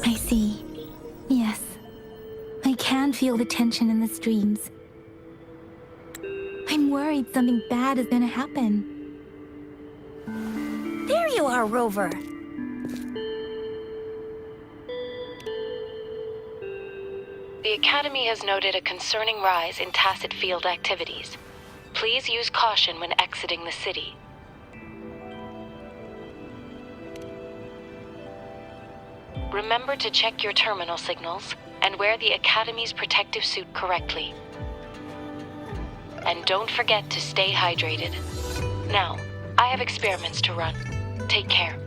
I see. Yes. I can feel the tension in the streams. I'm worried something bad is gonna happen. There you are, Rover. The Academy has noted a concerning rise in tacit field activities. Please use caution when exiting the city. Remember to check your terminal signals and wear the Academy's protective suit correctly. And don't forget to stay hydrated. Now, I have experiments to run. Take care.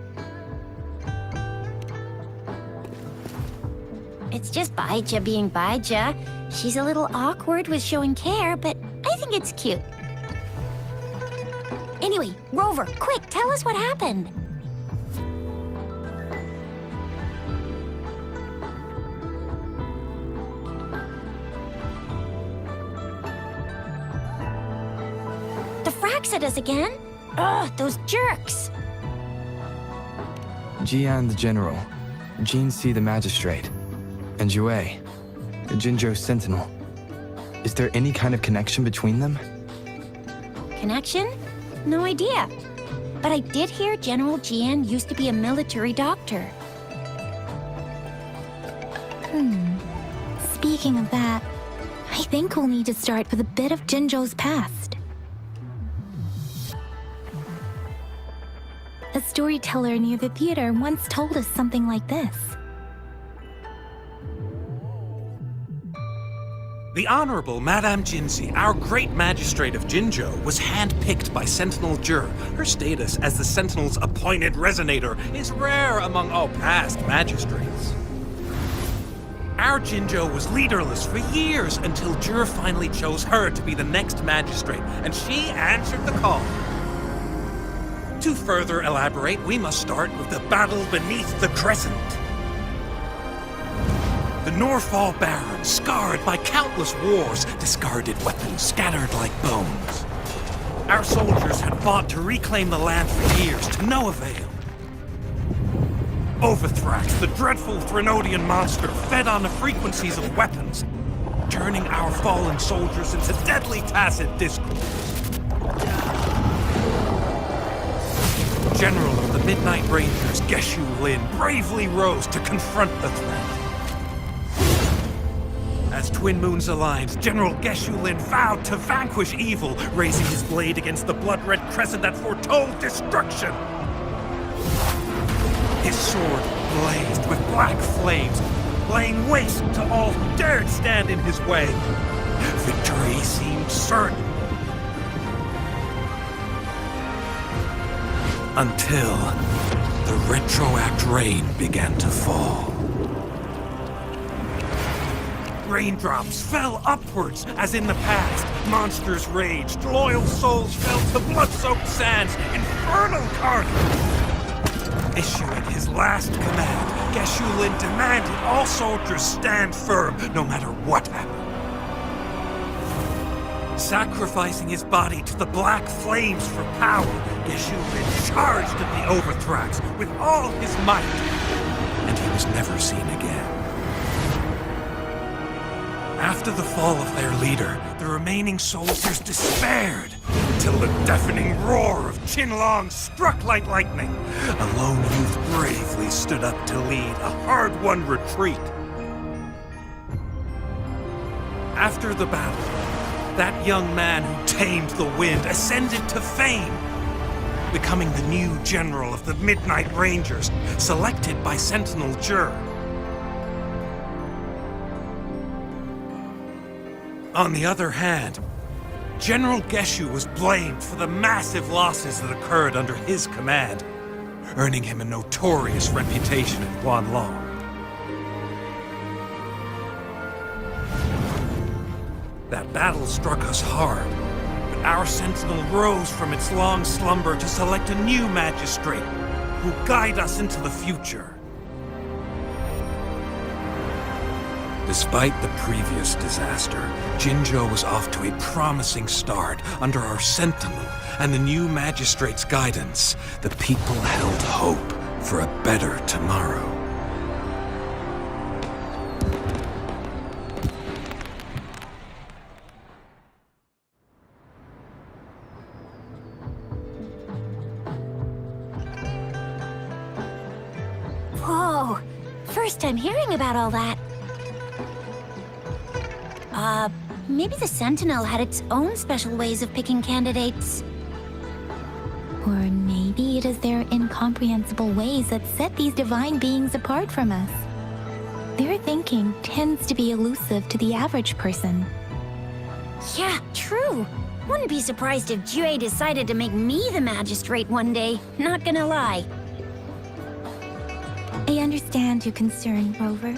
It's just Baija being Baija. She's a little awkward with showing care, but I think it's cute. Anyway, Rover, quick, tell us what happened. The fracks at us again? Ugh, those jerks! Jian the General, Jin Si the Magistrate, and Yue, the Jinzhou Sentinel. Is there any kind of connection between them? Connection? No idea. But I did hear General Jian used to be a military doctor. Speaking of that, I think we'll need to start with a bit of Jinzhou's past. A storyteller near the theater once told us something like this. The Honorable Madame Jinzi, our great magistrate of Jinzhou, was handpicked by Sentinel Jur. Her status as the Sentinel's appointed resonator is rare among all past magistrates. Our Jinzhou was leaderless for years until Jur finally chose her to be the next magistrate, and she answered the call. To further elaborate, we must start with the battle beneath the Crescent. The Norfall Baron, scarred by countless wars, discarded weapons scattered like bones. Our soldiers had fought to reclaim the land for years, to no avail. Overthrax, the dreadful Threnodian monster, fed on the frequencies of weapons, turning our fallen soldiers into deadly tacit discourse. General of the Midnight Rangers, Geshu Lin, bravely rose to confront the threat. As Twin Moons aligned, General Geshu Lin vowed to vanquish evil, raising his blade against the blood-red crescent that foretold destruction. His sword blazed with black flames, laying waste to all who dared stand in his way. Victory seemed certain. Until the retroact rain began to fall. Raindrops fell upwards, as in the past. Monsters raged, loyal souls fell to blood-soaked sands, infernal carnage. Issuing his last command, Geshu Lin demanded all soldiers stand firm, no matter what happened. Sacrificing his body to the black flames for power, Geshu Lin charged at the Overthrax with all his might, and he was never seen again. After the fall of their leader, the remaining soldiers despaired, until the deafening roar of Huanglong struck like lightning. A lone youth bravely stood up to lead a hard-won retreat. After the battle, that young man who tamed the wind ascended to fame, becoming the new general of the Midnight Rangers, selected by Sentinel Jur. On the other hand, General Geshu was blamed for the massive losses that occurred under his command, earning him a notorious reputation in Huanglong. That battle struck us hard, but our sentinel rose from its long slumber to select a new magistrate who will guide us into the future. Despite the previous disaster, Jinzhou was off to a promising start under our sentinel and the new magistrate's guidance. The people held hope for a better tomorrow. Whoa! First time hearing about all that. Maybe the Sentinel had its own special ways of picking candidates. Or maybe it is their incomprehensible ways that set these divine beings apart from us. Their thinking tends to be elusive to the average person. Yeah, true. Wouldn't be surprised if Jue decided to make me the magistrate one day, not gonna lie. I understand your concern, Rover.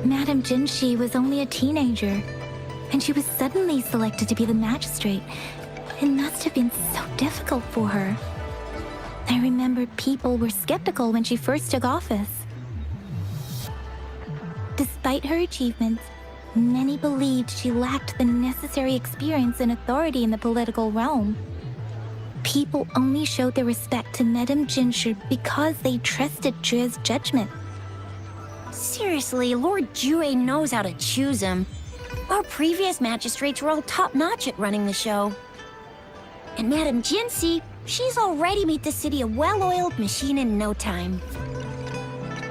Madame Jinshi was only a teenager, and she was suddenly selected to be the magistrate. It must have been so difficult for her. I remember people were skeptical when she first took office. Despite her achievements, many believed she lacked the necessary experience and authority in the political realm. People only showed their respect to Madame Jinshi because they trusted Jue's judgment. Seriously, Lord Jue knows how to choose him. Our previous magistrates were all top-notch at running the show. And Madame Jinshi, she's already made the city a well-oiled machine in no time.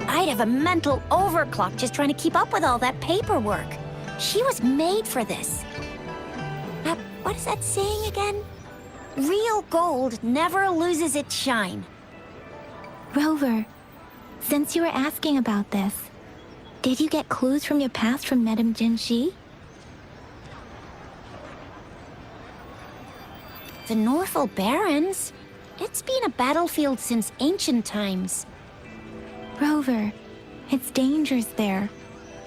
I'd have a mental overclock just trying to keep up with all that paperwork. She was made for this. What is that saying again? Real gold never loses its shine. Rover, since you were asking about this, did you get clues from your past from Madame Jinshi? The Northful Barrens? It's been a battlefield since ancient times. Rover, it's dangerous there.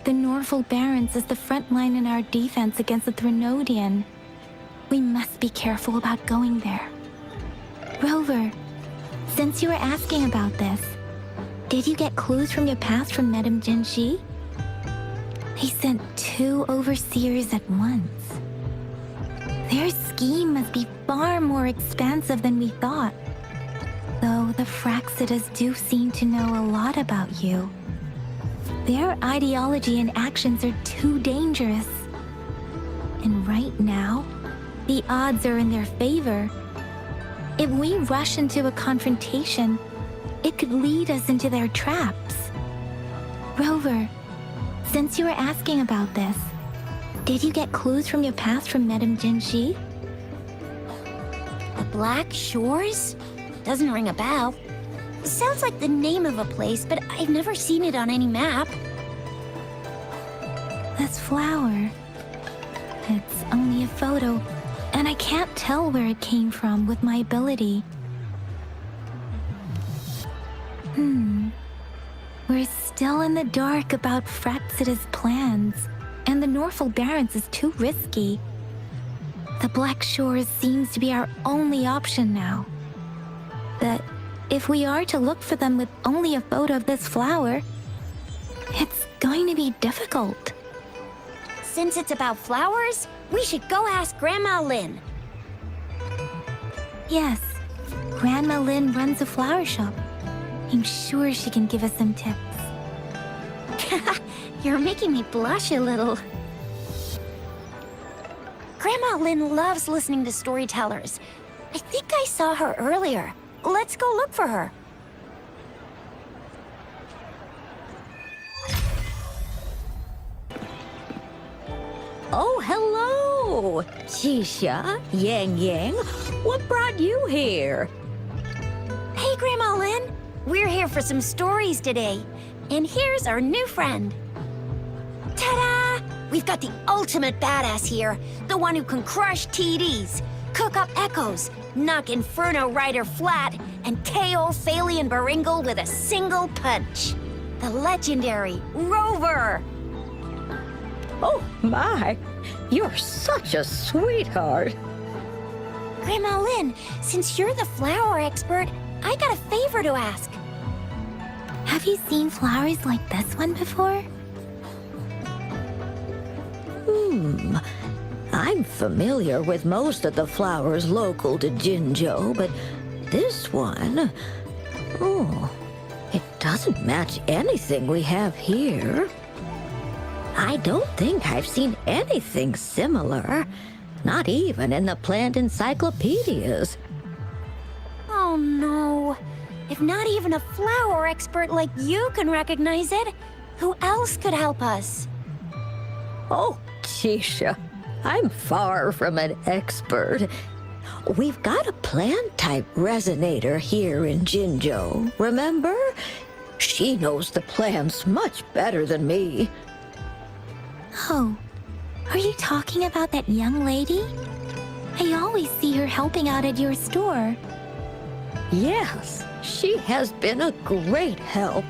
The Northful Barrens is the front line in our defense against the Threnodian. We must be careful about going there. Rover, since you were asking about this, did you get clues from your past from Madame Jinshi? They sent 2 overseers at once. Their scheme must be far more expansive than we thought. Though the Fraxidas do seem to know a lot about you. Their ideology and actions are too dangerous. And right now, the odds are in their favor. If we rush into a confrontation, it could lead us into their traps. Rover, since you were asking about this, did you get clues from your past from Madame Jinshi? The Black Shores? Doesn't ring a bell. Sounds like the name of a place, but I've never seen it on any map. This flower. It's only a photo, and I can't tell where it came from with my ability. We're still in the dark about Fraxida's plans, and the Northful Barrens is too risky. The Black Shores seems to be our only option now. But if we are to look for them with only a photo of this flower, it's going to be difficult. Since it's about flowers, we should go ask Grandma Lin. Yes, Grandma Lin runs a flower shop. I'm sure she can give us some tips. You're making me blush a little. Grandma Lin loves listening to storytellers. I think I saw her earlier. Let's go look for her. Oh, hello! Xixia, Yang Yang, what brought you here? Hey, Grandma Lin. We're here for some stories today. And here's our new friend. Ta-da! We've got the ultimate badass here. The one who can crush TDs, cook up echoes, knock Inferno Rider flat, and KO Phalian Baringle with a single punch. The legendary Rover! Oh, my! You're such a sweetheart! Grandma Lin, since you're the flower expert, I got a favor to ask. Have you seen flowers like this one before? I'm familiar with most of the flowers local to Jinzhou, but this one... Oh, it doesn't match anything we have here. I don't think I've seen anything similar, not even in the plant encyclopedias. Oh no. If If not even a flower expert like you can recognize it, who else could help us? Oh, Tisha, I'm far from an expert. We've got a plant-type resonator here in Jinzhou, remember? She knows the plants much better than me. Oh, are you talking about that young lady? I always see her helping out at your store. Yes, she has been a great help.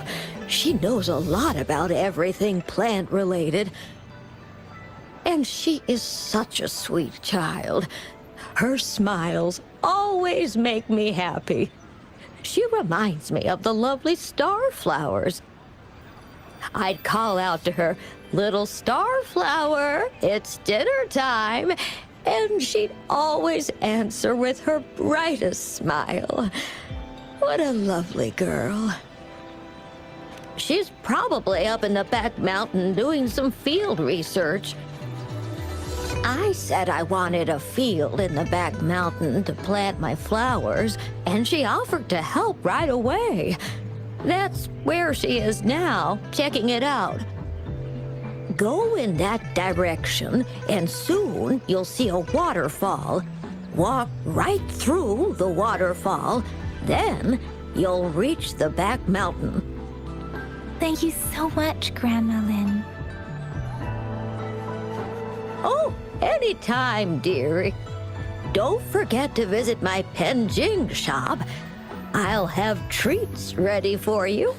She knows a lot about everything plant-related. And she is such a sweet child. Her smiles always make me happy. She reminds me of the lovely star flowers. I'd call out to her, "Little star flower, it's dinner time," and she'd always answer with her brightest smile. What a lovely girl. She's probably up in the back mountain doing some field research. I said I wanted a field in the back mountain to plant my flowers, and she offered to help right away. That's where she is now, checking it out. Go in that direction, and soon you'll see a waterfall. Walk right through the waterfall, then you'll reach the back mountain. Thank you so much, Grandma Lin. Oh, anytime, dearie. Don't forget to visit my Penjing shop. I'll have treats ready for you.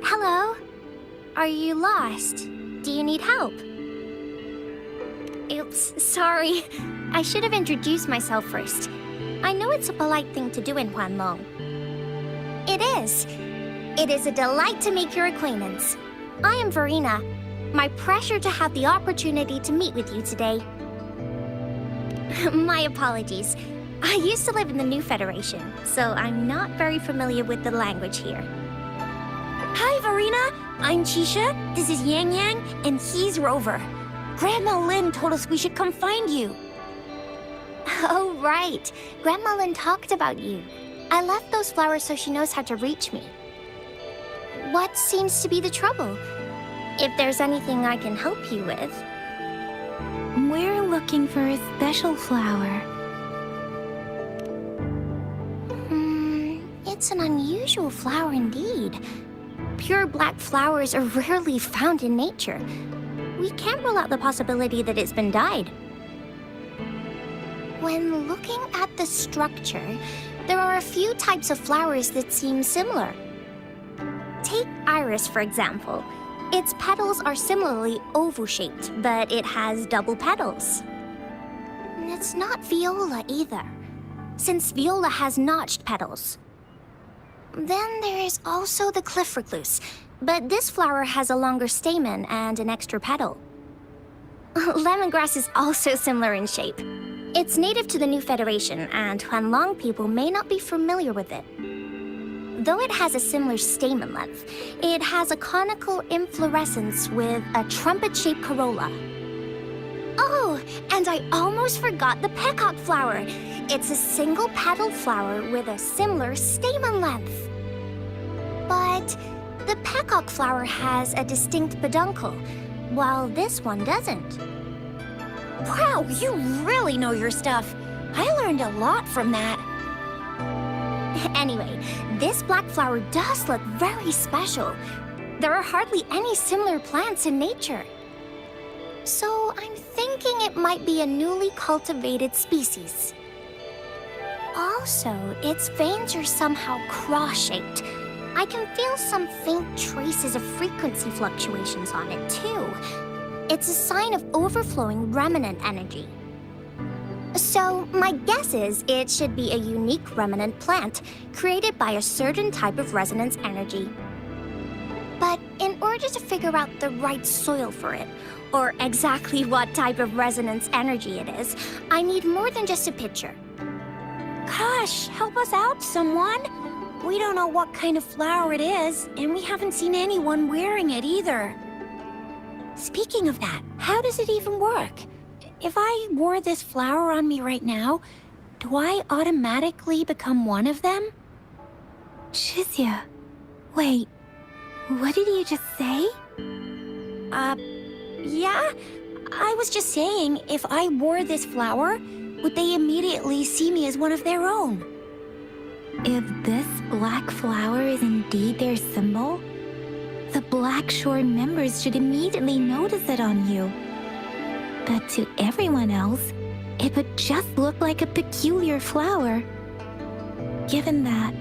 Hello? Are you lost? Do you need help? Oops, sorry. I should have introduced myself first. I know it's a polite thing to do in Huanglong. It is. It is a delight to make your acquaintance. I am Verena. My pleasure to have the opportunity to meet with you today. My apologies. I used to live in the New Federation, so I'm not very familiar with the language here. Hi, Verena. I'm Chisha. This is Yang Yang, and he's Rover. Grandma Lin told us we should come find you. Oh, right. Grandma Lin talked about you. I left those flowers so she knows how to reach me. What seems to be the trouble? If there's anything I can help you with. We're looking for a special flower. It's an unusual flower indeed. Pure black flowers are rarely found in nature. We can't rule out the possibility that it's been dyed. When looking at the structure, there are a few types of flowers that seem similar. Take iris, for example. Its petals are similarly oval-shaped, but it has double petals. It's not viola either, since viola has notched petals. Then there is also the cliff recluse, but this flower has a longer stamen and an extra petal. Lemongrass is also similar in shape. It's native to the New Federation, and Huanglong people may not be familiar with it. Though it has a similar stamen length, it has a conical inflorescence with a trumpet-shaped corolla. Oh, and I almost forgot the peacock flower. It's a single-petaled flower with a similar stamen length. But the peacock flower has a distinct peduncle, while this one doesn't. Wow, you really know your stuff. I learned a lot from that. Anyway, this black flower does look very special. There are hardly any similar plants in nature. So I'm thinking it might be a newly cultivated species. Also, its veins are somehow cross-shaped. I can feel some faint traces of frequency fluctuations on it, too. It's a sign of overflowing remnant energy. So, my guess is it should be a unique remnant plant created by a certain type of resonance energy. But in order to figure out the right soil for it, or exactly what type of resonance energy it is, I need more than just a picture. Gosh, help us out, someone. We don't know what kind of flower it is, and we haven't seen anyone wearing it either. Speaking of that, how does it even work? If I wore this flower on me right now, do I automatically become one of them? Shizia, wait, what did you just say? Yeah? I was just saying, if I wore this flower, would they immediately see me as one of their own? If this black flower is indeed their symbol, the Black Shore members should immediately notice it on you. But to everyone else, it would just look like a peculiar flower. Given that,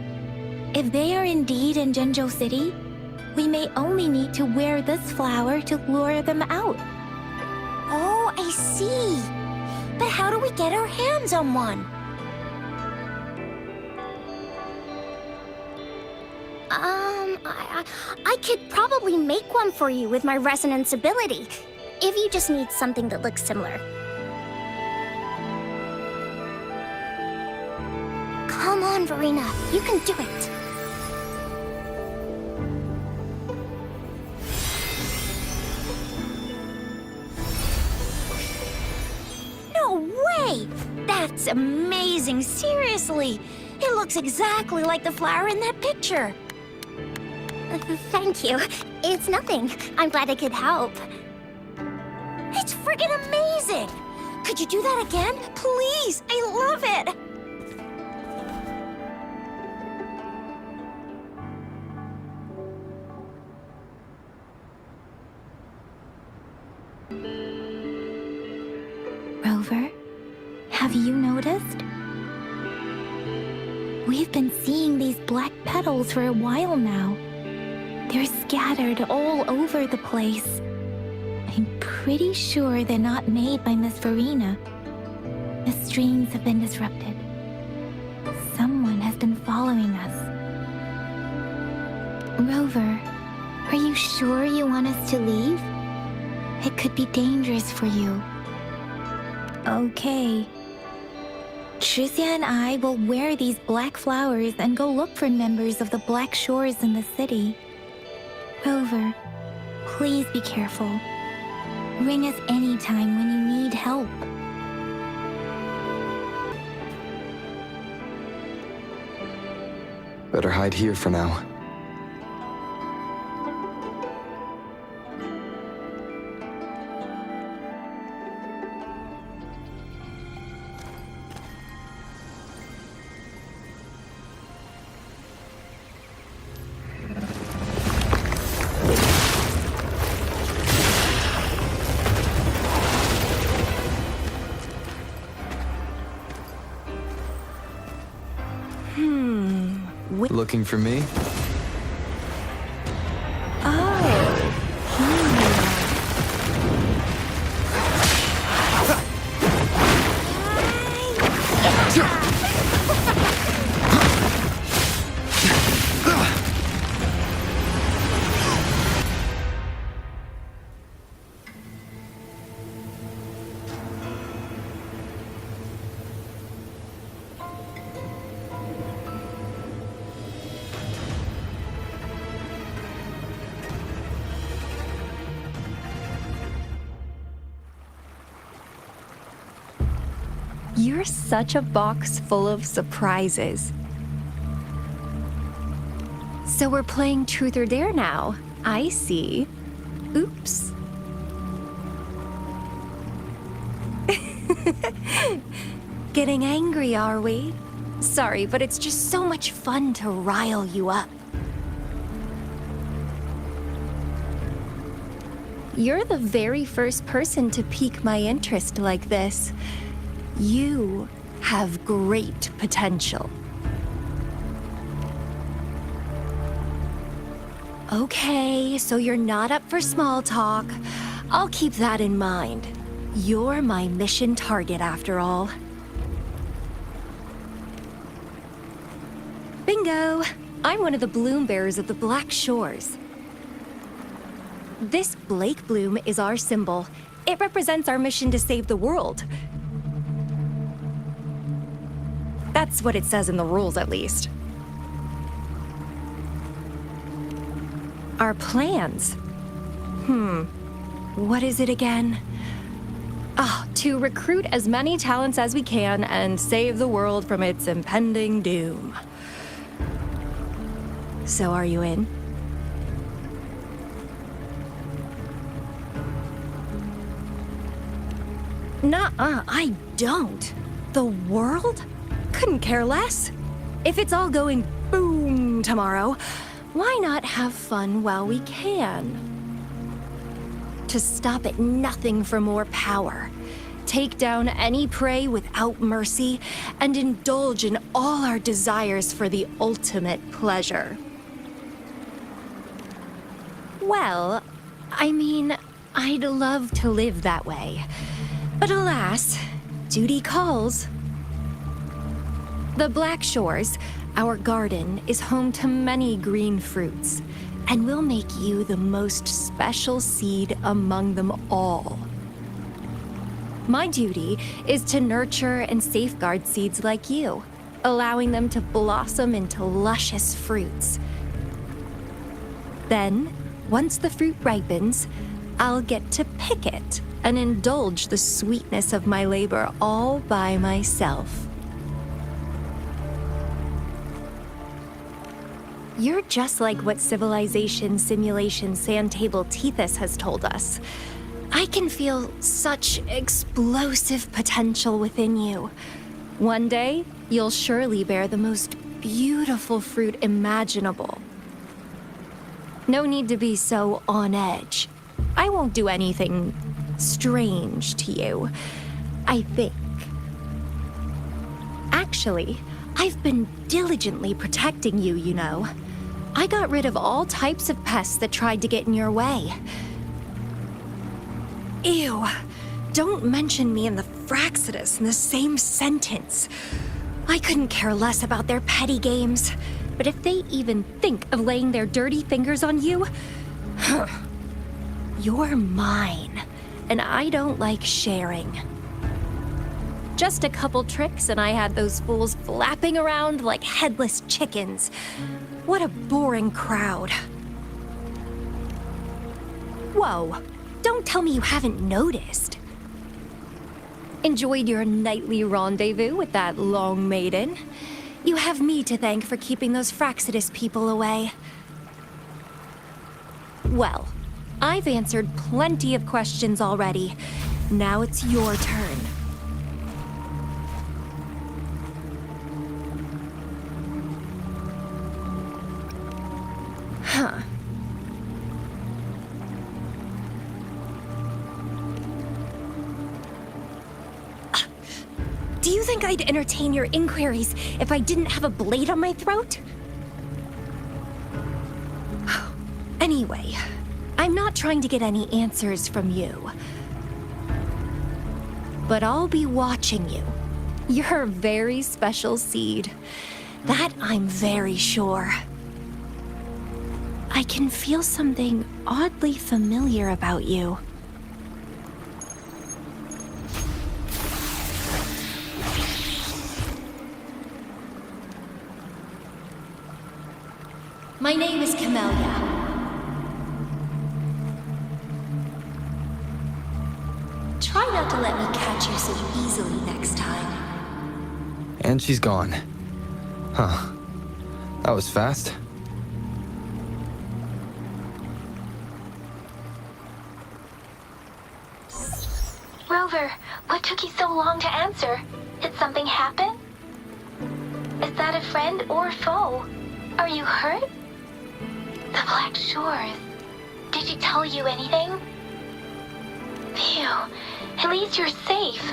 if they are indeed in Jinzhou City, we may only need to wear this flower to lure them out. Oh, I see. But how do we get our hands on one? I could probably make one for you with my resonance ability, if you just need something that looks similar. Come on, Verena, you can do it. No way! That's amazing, seriously! It looks exactly like the flower in that picture. Thank you. It's nothing. I'm glad I could help. It's friggin' amazing! Could you do that again? Please! I love it! Rover, have you noticed? We've been seeing these black petals for a while now. They're scattered all over the place. I'm pretty sure they're not made by Miss Verena. The streams have been disrupted. Someone has been following us. Rover, are you sure you want us to leave? It could be dangerous for you. Okay. Shizia and I will wear these black flowers and go look for members of the Black Shores in the city. Rover, please be careful. Ring us anytime when you need help. Better hide here for now. Looking for me? You're such a box full of surprises. So we're playing Truth or Dare now. I see. Oops. Getting angry, are we? Sorry, but it's just so much fun to rile you up. You're the very first person to pique my interest like this. You have great potential. Okay, so you're not up for small talk. I'll keep that in mind. You're my mission target after all. Bingo! I'm one of the bloom bearers of the Black Shores. This Blake bloom is our symbol. It represents our mission to save the world. That's what it says in the rules, at least. Our plans. What is it again? To recruit as many talents as we can and save the world from its impending doom. So are you in? Nuh-uh, I don't. The world? Couldn't care less. If it's all going boom tomorrow, why not have fun while we can? To stop at nothing for more power, take down any prey without mercy, and indulge in all our desires for the ultimate pleasure. Well, I mean, I'd love to live that way. But alas, duty calls. The Black Shores, our garden, is home to many green fruits, and will make you the most special seed among them all. My duty is to nurture and safeguard seeds like you, allowing them to blossom into luscious fruits. Then, once the fruit ripens, I'll get to pick it and indulge the sweetness of my labor all by myself. You're just like what Civilization Simulation Sandtable Tethys has told us. I can feel such explosive potential within you. One day, you'll surely bear the most beautiful fruit imaginable. No need to be so on edge. I won't do anything strange to you, I think. Actually, I've been diligently protecting you, you know. I got rid of all types of pests that tried to get in your way. Ew, don't mention me and the Fraxidus in the same sentence. I couldn't care less about their petty games, but if they even think of laying their dirty fingers on you, you're mine, and I don't like sharing. Just a couple tricks and I had those fools flapping around like headless chickens. What a boring crowd. Whoa, don't tell me you haven't noticed. Enjoyed your nightly rendezvous with that long maiden? You have me to thank for keeping those Fraxidus people away. Well, I've answered plenty of questions already. Now it's your turn. Huh. Do you think I'd entertain your inquiries if I didn't have a blade on my throat? Anyway, I'm not trying to get any answers from you. But I'll be watching you. You're a very special seed. That I'm very sure. I can feel something oddly familiar about you. My name is Camellia. Try not to let me catch you so easily next time. And she's gone. Huh. That was fast. Rover, what took you so long to answer? Did something happen? Is that a friend or foe? Are you hurt? The Black Shores. Did she tell you anything? Phew, at least you're safe.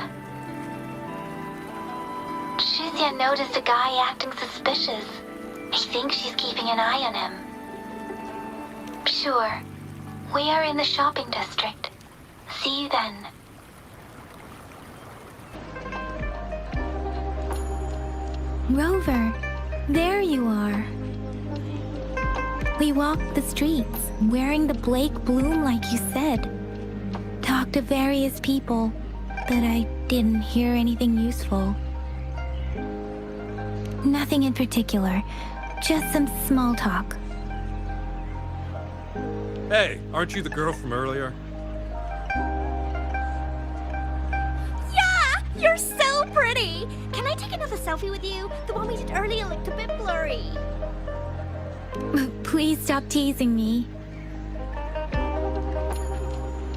Shuzia noticed a guy acting suspicious. I think she's keeping an eye on him. Sure, we are in the shopping district. See you then. Rover, There you are. We walked the streets, wearing the Blake bloom like you said. Talked to various people, but I didn't hear anything useful. Nothing in particular, just some small talk. Hey, aren't you the girl from earlier? Yeah! You're so pretty! Can I take another selfie with you? The one we did earlier looked a bit blurry. Please stop teasing me.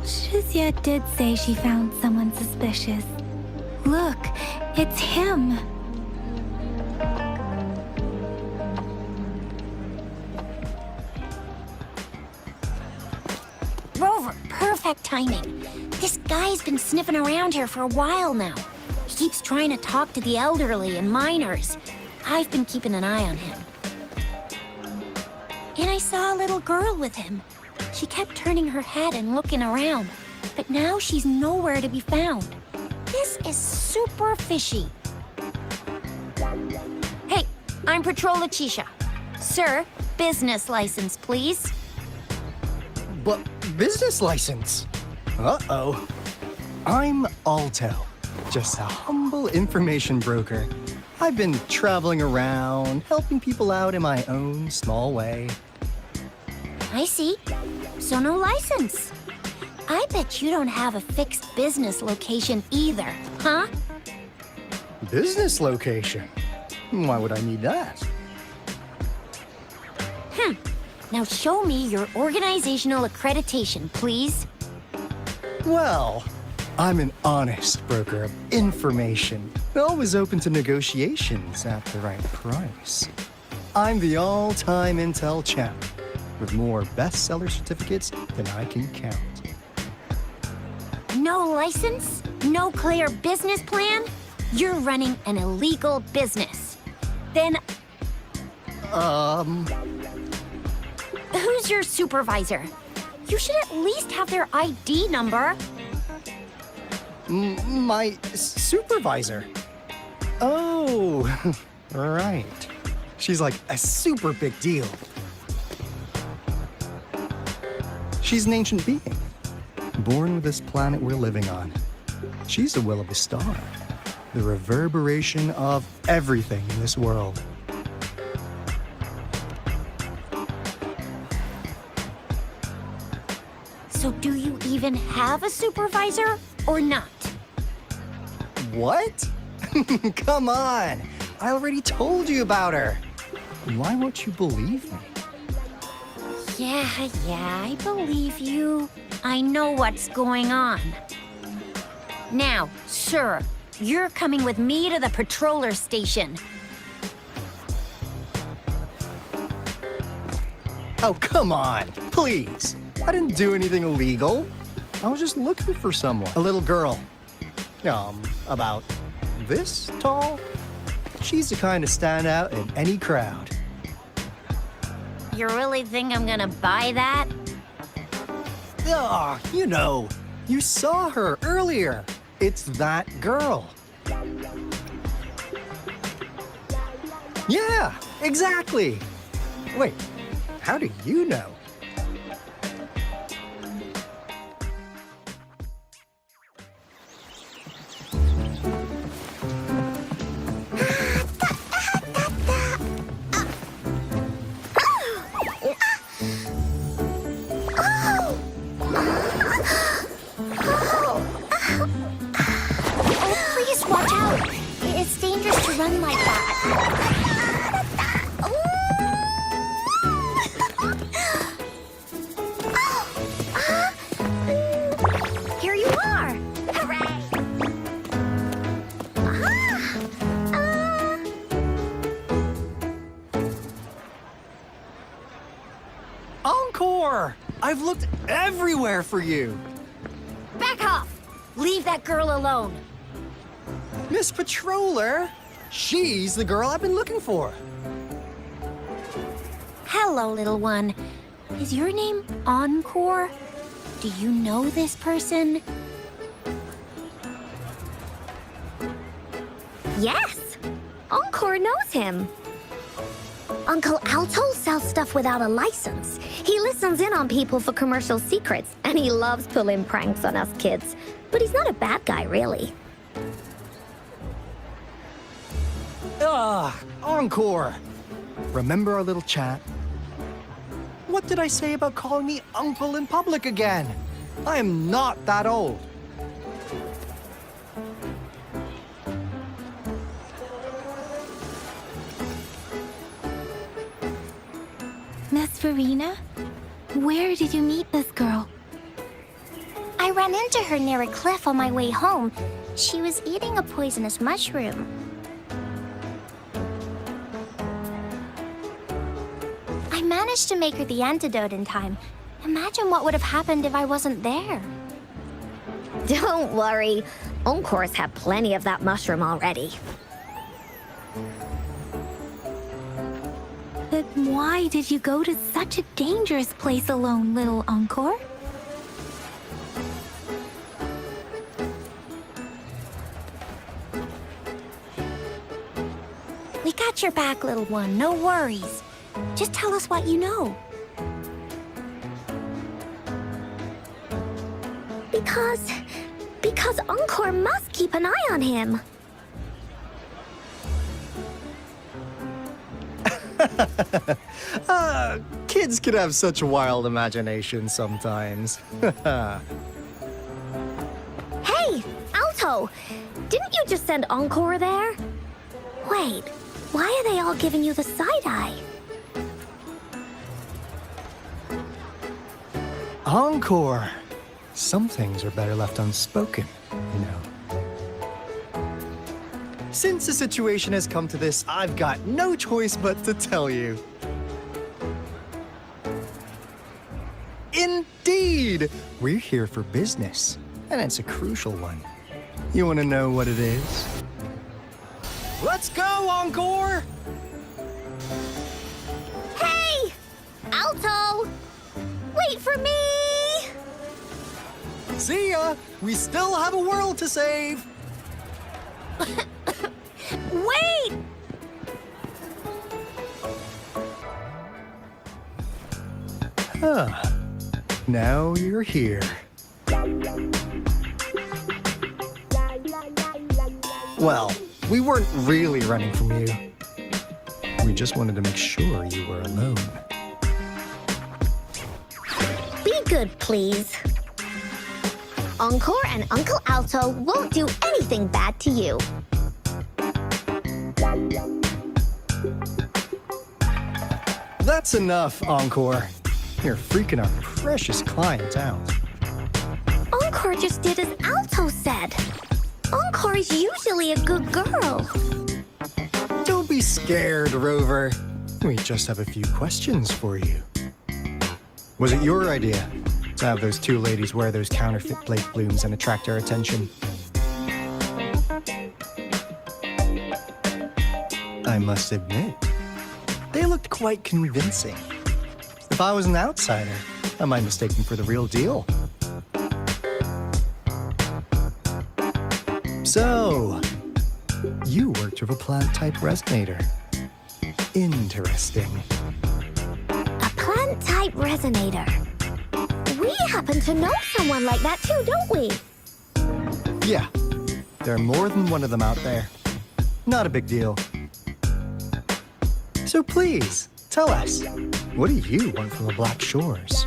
Shizia did say she found someone suspicious. Look, it's him. Rover, perfect timing. This guy's been sniffing around here for a while now. He keeps trying to talk to the elderly and minors. I've been keeping an eye on him. And I saw a little girl with him. She kept turning her head and looking around, but now she's nowhere to be found. This is super fishy. Hey, I'm Patrol Letitia. Sir, business license, please. But business license? Uh-oh. I'm Alto, just a humble information broker. I've been traveling around, helping people out in my own small way. I see. So no license. I bet you don't have a fixed business location either, huh? Business location? Why would I need that? Now show me your organizational accreditation, please. Well, I'm an honest broker of information, always open to negotiations at the right price. I'm the all-time intel champ, with more bestseller certificates than I can count. No license? No clear business plan? You're running an illegal business. Then who's your supervisor? You should at least have their ID number. My supervisor? Oh, right. She's like a super big deal. She's an ancient being, born with this planet we're living on. She's the will of the star, the reverberation of everything in this world. So do you even have a supervisor or not? What? Come on! I already told you about her. Why won't you believe me? Yeah, I believe you. I know what's going on. Now, sir, you're coming with me to the patroller station. Oh, come on, please. I didn't do anything illegal. I was just looking for someone. A little girl. About this tall. She's the kind to stand out in any crowd. You really think I'm gonna buy that? Ah, you saw her earlier. It's that girl. Yeah, exactly. Wait, how do you know? Run like that. Here you are. Hooray! Encore! I've looked everywhere for you. Back off! Leave that girl alone. Miss Patroller, she's the girl I've been looking for. Hello, little one. Is your name Encore? Do you know this person? Yes, Encore knows him. Uncle Alto sells stuff without a license. He listens in on people for commercial secrets, and he loves pulling pranks on us kids. But he's not a bad guy, really. Encore! Remember our little chat? What did I say about calling me uncle in public again? I am not that old. Miss Verena? Where did you meet this girl? I ran into her near a cliff on my way home. She was eating a poisonous mushroom. I managed to make her the antidote in time. Imagine what would have happened if I wasn't there. Don't worry. Encore's had plenty of that mushroom already. But why did you go to such a dangerous place alone, little Encore? We got your back, little one. No worries. Just tell us what you know. Because Encore must keep an eye on him. Kids can have such wild imaginations sometimes. Hey, Alto! Didn't you just send Encore there? Wait, why are they all giving you the side-eye? Encore! Some things are better left unspoken, you know. Since the situation has come to this, I've got no choice but to tell you. Indeed! We're here for business, and it's a crucial one. You want to know what it is? Let's go, Encore! Hey! Alto! Wait for me! See ya! We still have a world to save! Wait! Huh. Now you're here. Well, we weren't really running from you. We just wanted to make sure you were alone. Be good, please. Encore and Uncle Alto won't do anything bad to you. That's enough, Encore. You're freaking our precious client out. Encore just did as Alto said. Encore is usually a good girl. Don't be scared, Rover. We just have a few questions for you. Was it your idea to have those two ladies wear those counterfeit Blake blooms and attract our attention? I must admit, they looked quite convincing. If I was an outsider, I might mistake them for the real deal. So, you worked with a plant-type resonator. Interesting. A plant-type resonator. We happen to know someone like that too, don't we? Yeah, there are more than one of them out there. Not a big deal. So please, tell us, what do you want from the Black Shores?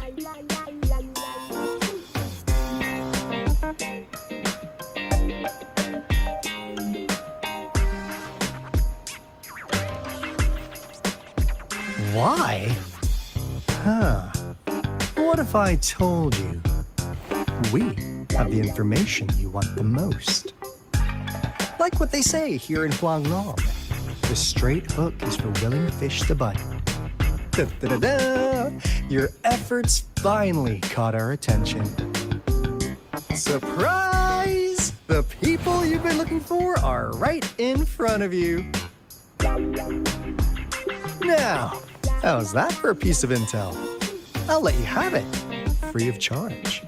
Why? Huh. What if I told you we have the information you want the most? Like what they say here in Huanglong. The straight hook is for willing fish to bite. Da-da-da-da! Your efforts finally caught our attention. Surprise! The people you've been looking for are right in front of you. Now, how's that for a piece of intel? I'll let you have it, free of charge.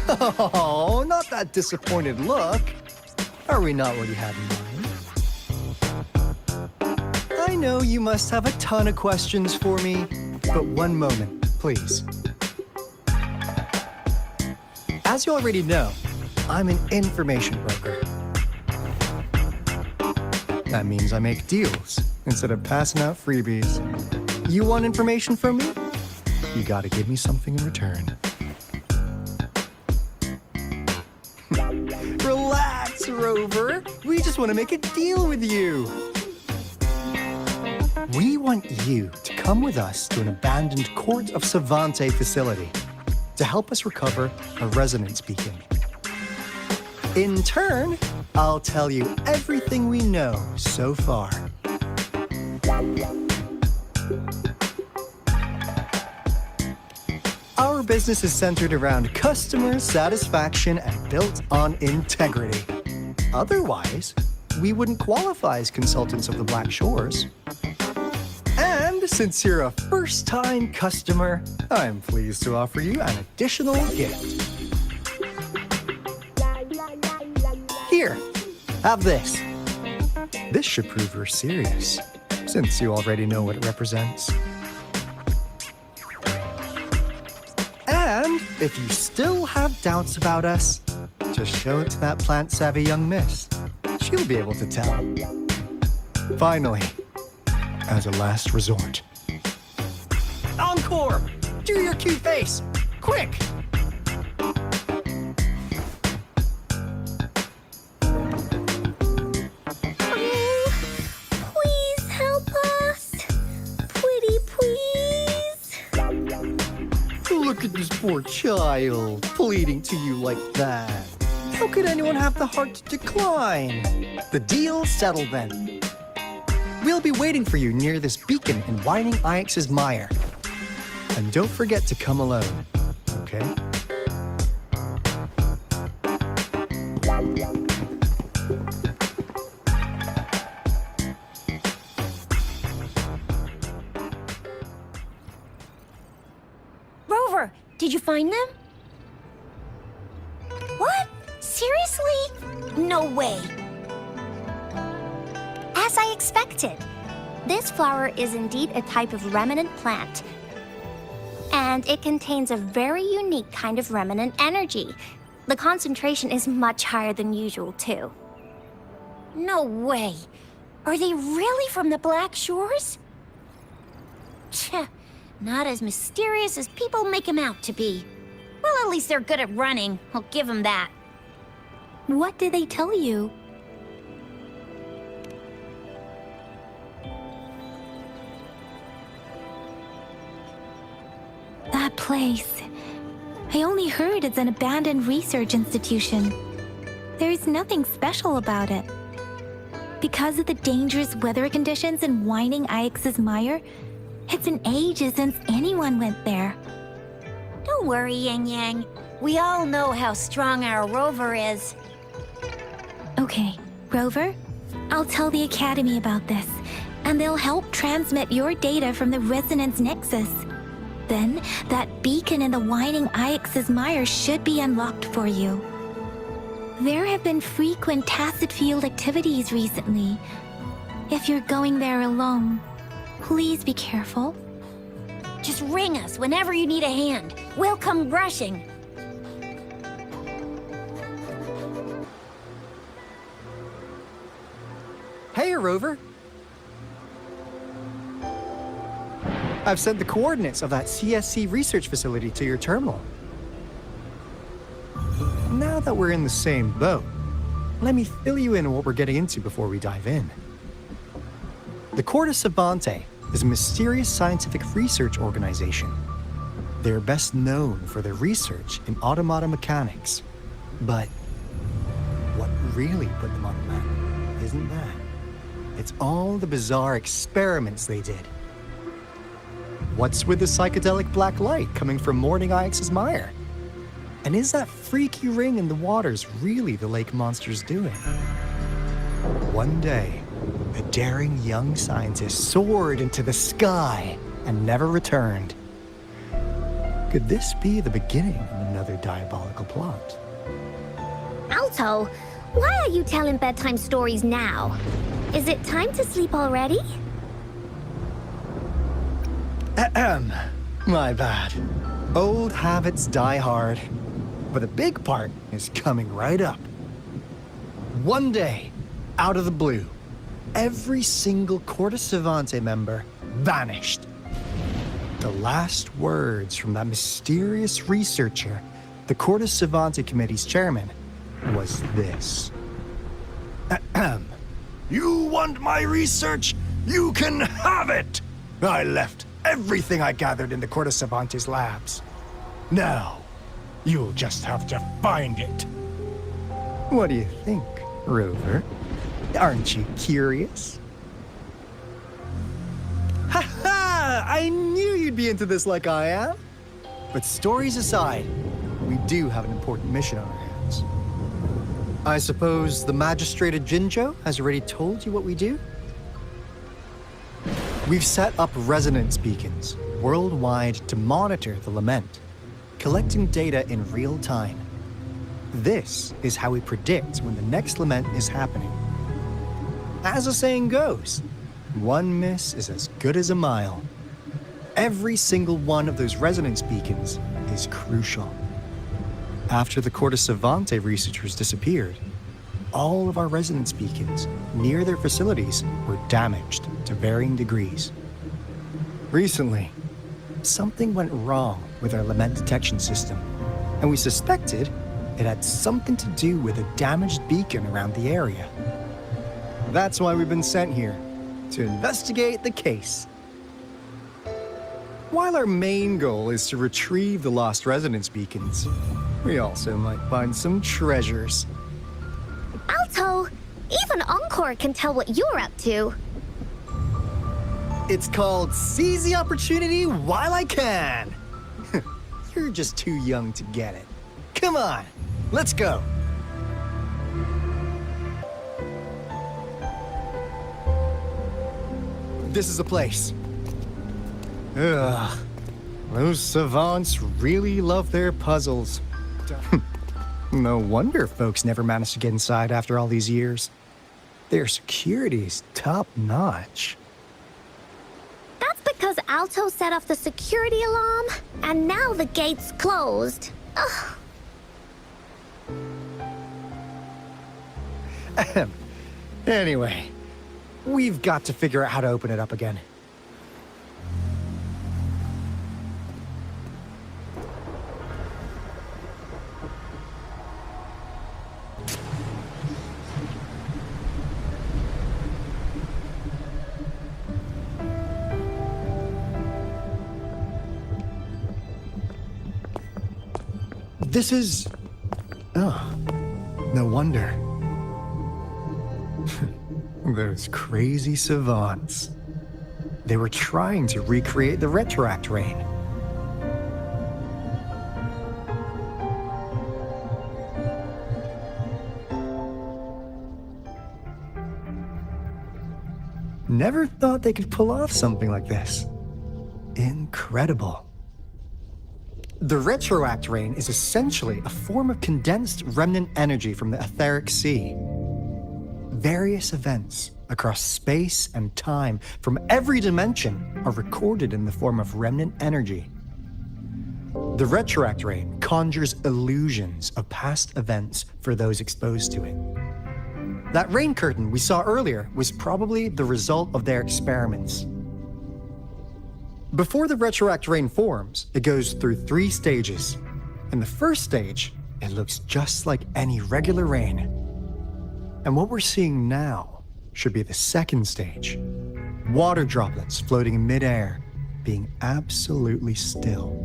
Oh, not that disappointed look. Are we not what you had in mind? I know you must have a ton of questions for me, but one moment, please. As you already know, I'm an information broker. That means I make deals instead of passing out freebies. You want information from me? You gotta give me something in return. Relax, Rover. We just want to make a deal with you. We want you to come with us to an abandoned Court of Savante facility to help us recover a resonance beacon. In turn, I'll tell you everything we know so far. Our business is centered around customer satisfaction and built on integrity. Otherwise, we wouldn't qualify as consultants of the Black Shores. And since you're a first-time customer, I'm pleased to offer you an additional gift. Here, have this. This should prove you're serious, since you already know what it represents. And if you still have doubts about us, just show it to that plant-savvy young miss. She'll be able to tell. Finally, as a last resort. Encore! Do your cute face! Quick! Please help us. Pretty please. Look at this poor child, pleading to you like that. How could anyone have the heart to decline? The deal's settled then. We'll be waiting for you near this beacon in Whining Ix's mire. And don't forget to come alone, okay? Rover, did you find them? What? Seriously? No way. As I expected, this flower is indeed a type of remnant plant. And it contains a very unique kind of remnant energy. The concentration is much higher than usual, too. No way. Are they really from the Black Shores? Tch, not as mysterious as people make them out to be. Well, at least they're good at running. I'll give them that. What did they tell you? That place. I only heard it's an abandoned research institution. There's nothing special about it. Because of the dangerous weather conditions in Whining Ix's mire, it's been ages since anyone went there. Don't worry, Yang Yang. We all know how strong our Rover is. Okay, Rover, I'll tell the Academy about this, and they'll help transmit your data from the Resonance Nexus. Then, that beacon in the Whining Ix's mire should be unlocked for you. There have been frequent tacit field activities recently. If you're going there alone, please be careful. Just ring us whenever you need a hand. We'll come rushing. Hey, Rover. I've sent the coordinates of that CSC research facility to your terminal. Now that we're in the same boat, let me fill you in on what we're getting into before we dive in. The Court of Savante is a mysterious scientific research organization. They're best known for their research in automata mechanics. But what really put them on the map isn't that. It's all the bizarre experiments they did. What's with the psychedelic black light coming from Morning Ix's mire? And is that freaky ring in the waters really the lake monster's doing? One day, a daring young scientist soared into the sky and never returned. Could this be the beginning of another diabolical plot? Alto, why are you telling bedtime stories now? Is it time to sleep already? My bad. Old habits die hard. But the big part is coming right up. One day, out of the blue, every single Corte Savante member vanished. The last words from that mysterious researcher, the Corte Savante Committee's chairman, was this. You want my research? You can have it! I left everything I gathered in the Corte Savante's labs. Now, you'll just have to find it. What do you think, Rover? Aren't you curious? Ha-ha! I knew you'd be into this like I am. But stories aside, we do have an important mission on our hands. I suppose the magistrate at Jinzhou has already told you what we do? We've set up resonance beacons worldwide to monitor the lament, collecting data in real time. This is how we predict when the next lament is happening. As the saying goes, one miss is as good as a mile. Every single one of those resonance beacons is crucial. After the Corte Savante researchers disappeared, all of our resonance beacons near their facilities were damaged to varying degrees. Recently, something went wrong with our lament detection system, and we suspected it had something to do with a damaged beacon around the area. That's why we've been sent here, to investigate the case. While our main goal is to retrieve the lost resonance beacons, we also might find some treasures. Alto, even Encore can tell what you're up to. It's called Seize the Opportunity While I Can. You're just too young to get it. Come on, let's go. This is the place. Ugh, those savants really love their puzzles. No wonder folks never managed to get inside after all these years. Their security is top-notch. That's because Alto set off the security alarm, and now the gate's closed. Ugh. Anyway, we've got to figure out how to open it up again. This is... Oh, no wonder. Those crazy savants. They were trying to recreate the retroact rain. Never thought they could pull off something like this. Incredible. The retroact rain is essentially a form of condensed remnant energy from the etheric sea. Various events across space and time from every dimension are recorded in the form of remnant energy. The retroact rain conjures illusions of past events for those exposed to it. That rain curtain we saw earlier was probably the result of their experiments. Before the retroact rain forms, it goes through 3 stages. In the first stage, it looks just like any regular rain. And what we're seeing now should be the second stage. Water droplets floating in midair, being absolutely still.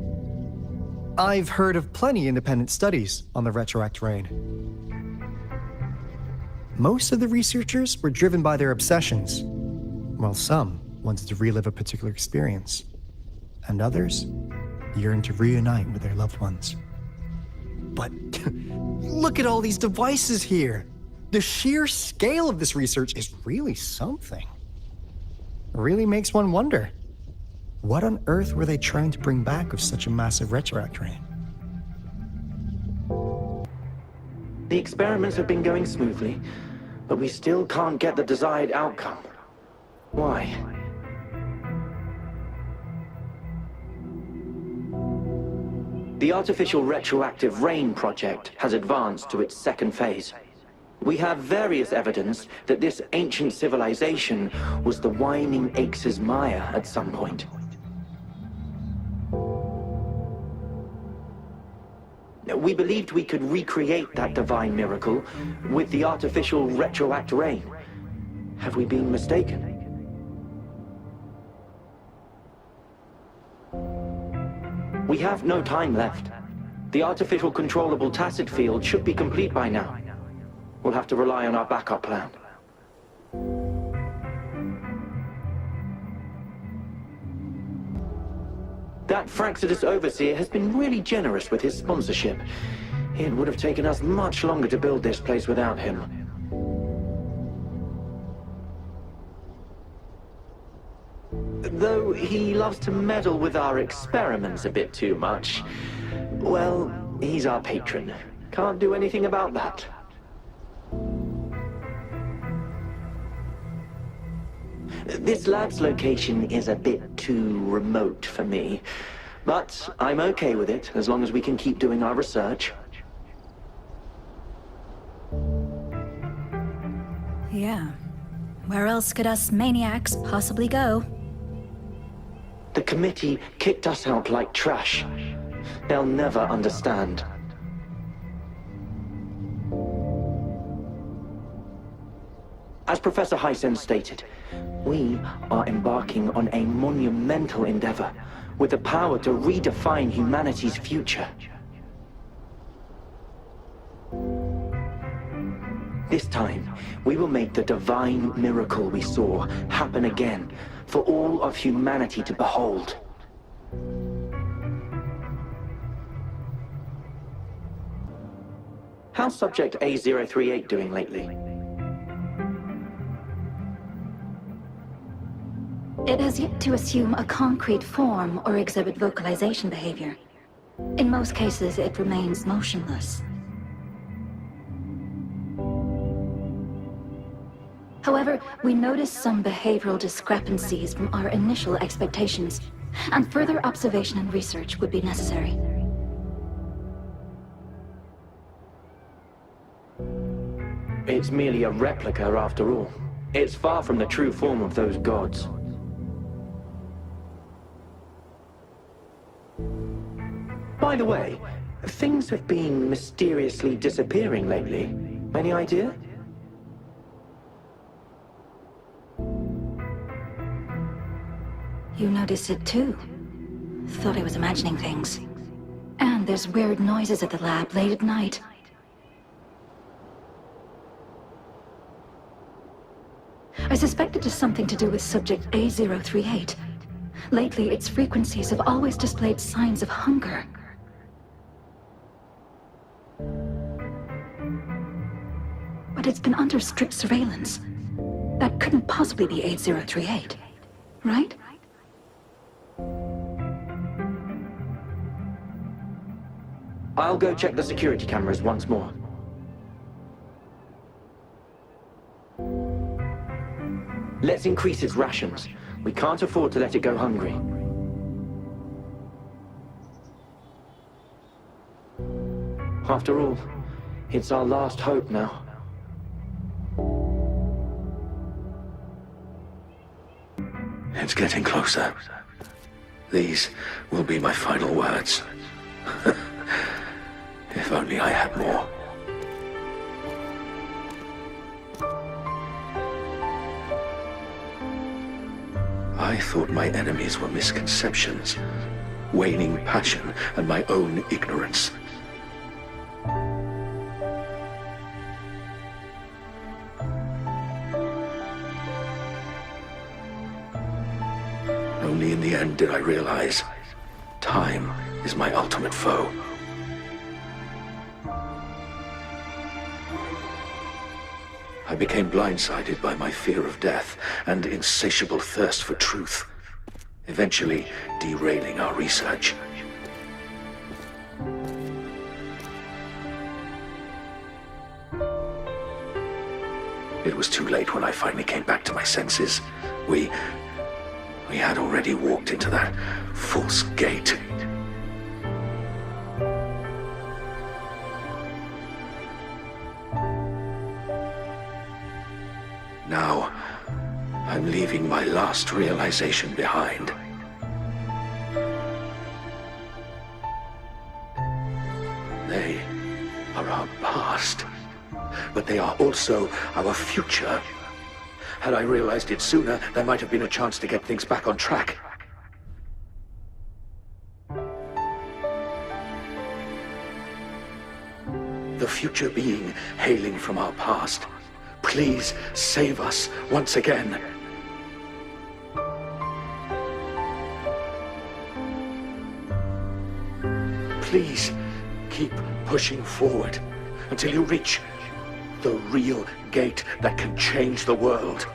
I've heard of plenty independent studies on the retroact rain. Most of the researchers were driven by their obsessions, while some wanted to relive a particular experience, and others yearned to reunite with their loved ones. But look at all these devices here. The sheer scale of this research is really something. It really makes one wonder, what on earth were they trying to bring back with such a massive retroact rain? The experiments have been going smoothly, but we still can't get the desired outcome. Why? The artificial retroactive rain project has advanced to its second phase. We have various evidence that this ancient civilization was the Whining Aches' Maya at some point. We believed we could recreate that divine miracle with the artificial retroact rain. Have we been mistaken? We have no time left. The artificial controllable tacit field should be complete by now. We'll have to rely on our backup plan. That Fraxidus Overseer has been really generous with his sponsorship. It would have taken us much longer to build this place without him. Though he loves to meddle with our experiments a bit too much. Well, he's our patron. Can't do anything about that. This lab's location is a bit too remote for me, but I'm okay with it as long as we can keep doing our research. Yeah. Where else could us maniacs possibly go? The committee kicked us out like trash. They'll never understand. As Professor Hysen stated, we are embarking on a monumental endeavor with the power to redefine humanity's future. This time, we will make the divine miracle we saw happen again for all of humanity to behold. How's Subject A038 doing lately? It has yet to assume a concrete form or exhibit vocalization behavior. In most cases, it remains motionless. However, we noticed some behavioral discrepancies from our initial expectations, and further observation and research would be necessary. It's merely a replica after all. It's far from the true form of those gods. By the way, things have been mysteriously disappearing lately. Any idea? You noticed it too. Thought I was imagining things. And there's weird noises at the lab late at night. I suspect it is something to do with Subject A038. Lately, its frequencies have always displayed signs of hunger. But it's been under strict surveillance. That couldn't possibly be 8038, right? I'll go check the security cameras once more. Let's increase its rations. We can't afford to let it go hungry. After all, it's our last hope now. It's getting closer. These will be my final words. If only I had more. I thought my enemies were misconceptions, waning passion, and my own ignorance. Only in the end did I realize time is my ultimate foe. I became blindsided by my fear of death and insatiable thirst for truth, eventually derailing our research. It was too late when I finally came back to my senses. We had already walked into that false gate. Now, I'm leaving my last realization behind. They are our past, but they are also our future. Had I realized it sooner, there might have been a chance to get things back on track. The future being hailing from our past. Please save us once again. Please keep pushing forward until you reach the real gate that can change the world.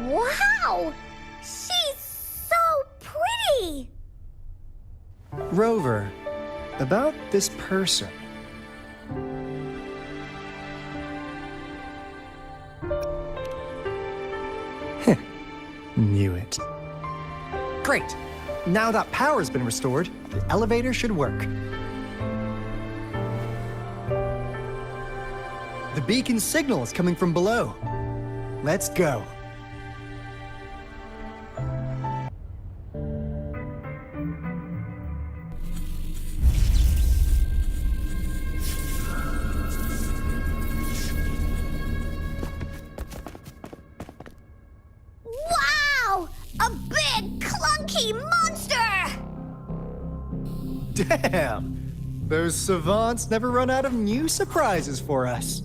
Wow! She's so pretty! Rover, about this person. Knew it. Great! Now that power's been restored, the elevator should work. The beacon signal is coming from below. Let's go. Wow! A big, clunky monster! Damn! Those savants never run out of new surprises for us.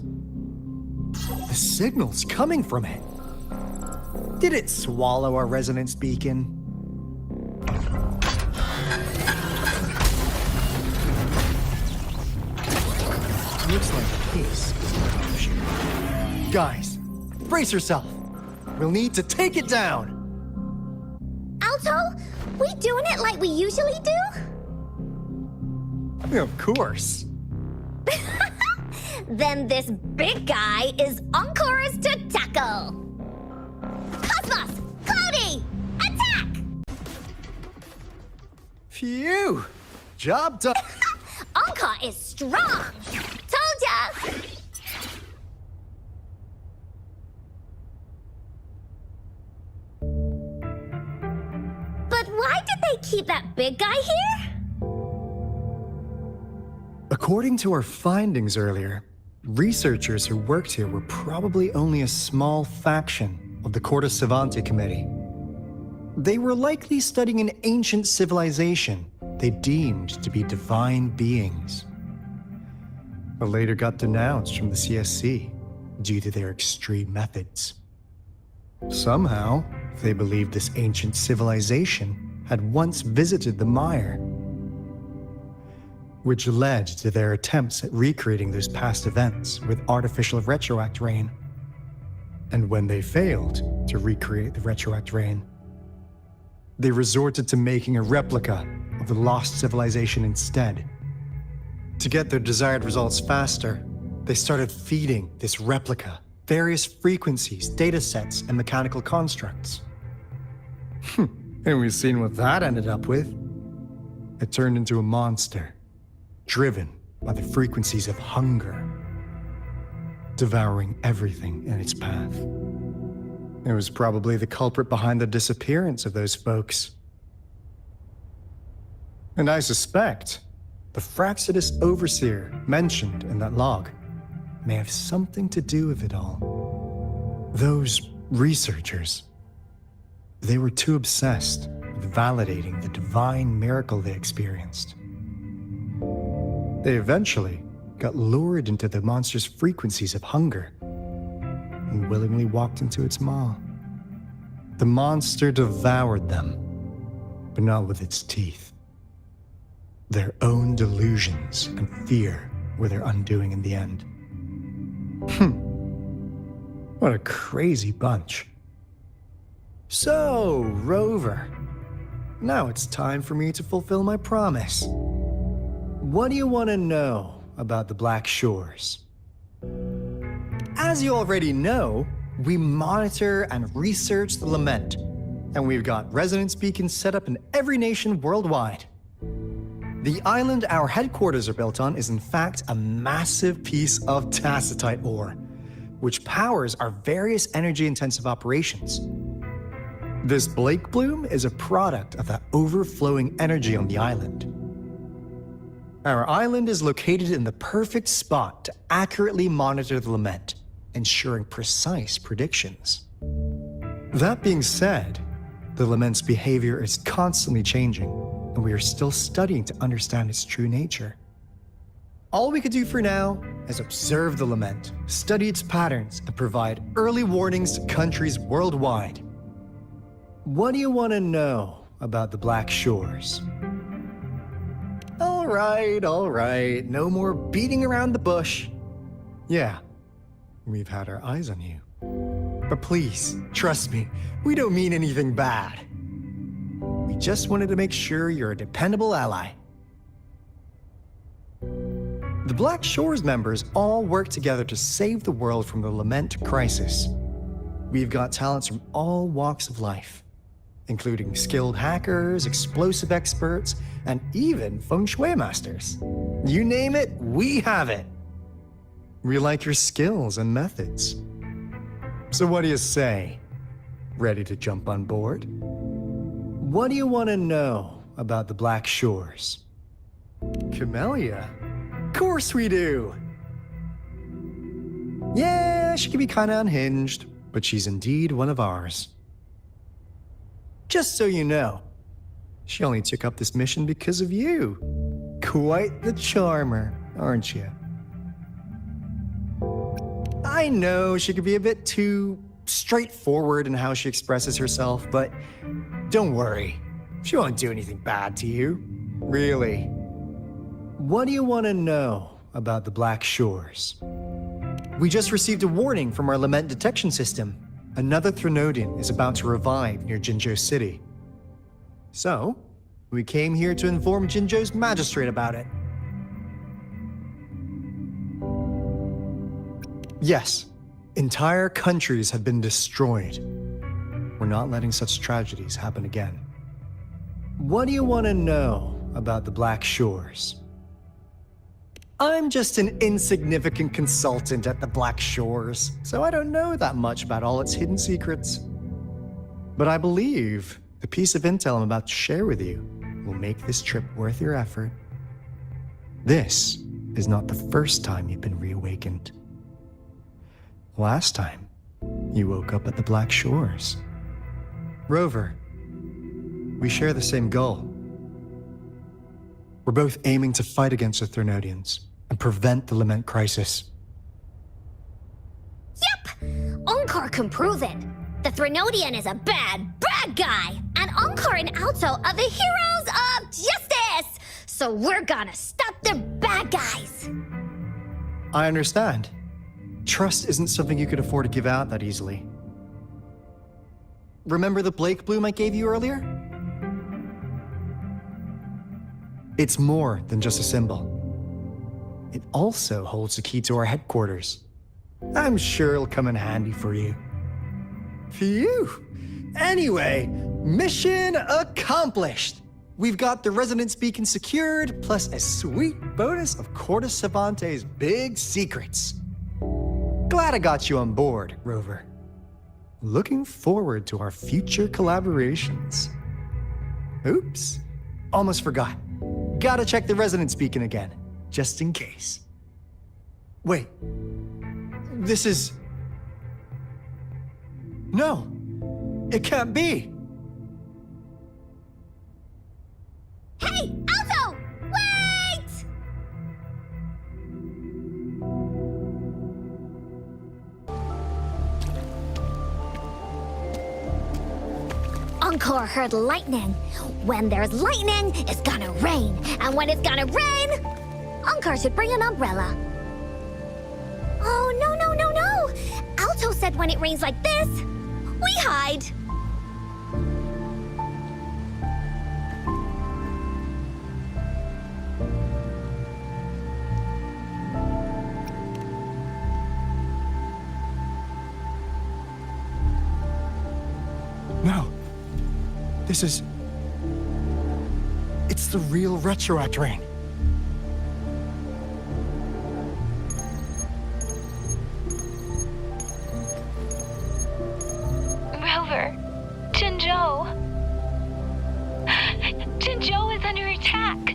The signal's coming from it. Did it swallow our resonance beacon? Looks like this is an option. Guys, brace yourself. We'll need to take it down. Alto, we doing it like we usually do? Of course. Then this big guy is on course to tackle. Cosmos, Cloudy, attack! Phew! Job done. Anka is strong. Told ya! But why did they keep that big guy here? According to our findings earlier, researchers who worked here were probably only a small faction of the Corte Savante Committee. They were likely studying an ancient civilization they deemed to be divine beings, but later got denounced from the CSC due to their extreme methods. Somehow, they believed this ancient civilization had once visited the mire, which led to their attempts at recreating those past events with artificial retroact rain. And when they failed to recreate the retroact rain, they resorted to making a replica of the lost civilization instead. To get their desired results faster, they started feeding this replica various frequencies, data sets, and mechanical constructs. And we've seen what that ended up with. It turned into a monster, driven by the frequencies of hunger, devouring everything in its path. It was probably the culprit behind the disappearance of those folks. And I suspect the Fraxidus Overseer mentioned in that log may have something to do with it all. Those researchers, they were too obsessed with validating the divine miracle they experienced. They eventually got lured into the monster's frequencies of hunger and willingly walked into its maw. The monster devoured them, but not with its teeth. Their own delusions and fear were their undoing in the end. What a crazy bunch. So, Rover, now it's time for me to fulfill my promise. What do you want to know about the Black Shores? As you already know, we monitor and research the lament, and we've got resonance beacons set up in every nation worldwide. The island our headquarters are built on is in fact a massive piece of tacitite ore, which powers our various energy-intensive operations. This Blake bloom is a product of that overflowing energy on the island. Our island is located in the perfect spot to accurately monitor the lament, ensuring precise predictions. That being said, the lament's behavior is constantly changing, and we are still studying to understand its true nature. All we could do for now is observe the lament, study its patterns, and provide early warnings to countries worldwide. What do you want to know about the Black Shores? All right, no more beating around the bush. Yeah, we've had our eyes on you. But please, trust me, we don't mean anything bad. We just wanted to make sure you're a dependable ally. The Black Shores members all work together to save the world from the lament crisis. We've got talents from all walks of life, including skilled hackers, explosive experts, and even feng shui masters. You name it, we have it. We like your skills and methods. So what do you say? Ready to jump on board? What do you want to know about the Black Shores? Camellia? Of course we do! Yeah, she can be kinda unhinged, but she's indeed one of ours. Just so you know, she only took up this mission because of you. Quite the charmer, aren't you? I know she could be a bit too straightforward in how she expresses herself, but don't worry. She won't do anything bad to you. Really. What do you want to know about the Black Shores? We just received a warning from our lament detection system. Another Threnodian is about to revive near Jinzhou City. So, we came here to inform Jinzhou's magistrate about it. Yes, entire countries have been destroyed. We're not letting such tragedies happen again. What do you want to know about the Black Shores? I'm just an insignificant consultant at the Black Shores, so I don't know that much about all its hidden secrets. But I believe the piece of intel I'm about to share with you will make this trip worth your effort. This is not the first time you've been reawakened. Last time, you woke up at the Black Shores. Rover, we share the same goal. We're both aiming to fight against the Threnodians and prevent the lament crisis. Yep! Onkar can prove it. The Threnodian is a bad guy, and Onkar and Alto are the heroes of justice! So we're gonna stop the bad guys! I understand. Trust isn't something you could afford to give out that easily. Remember the Blake bloom I gave you earlier? It's more than just a symbol. It also holds the key to our headquarters. I'm sure it'll come in handy for you. Phew! Anyway, mission accomplished! We've got the resonance beacon secured, plus a sweet bonus of Cortes Savante's big secrets. Glad I got you on board, Rover. Looking forward to our future collaborations. Oops, almost forgot. Gotta check the resonance beacon again, just in case. Wait, this is... No, it can't be. Hey, Alto! Wait! Onkar heard lightning. When there's lightning, it's gonna rain. And when it's gonna rain, Onkar should bring an umbrella. Oh, no. Alto said when it rains like this, we hide. This is... It's the real retroact rain. Rover, Jinzhou. Jinzhou is under attack.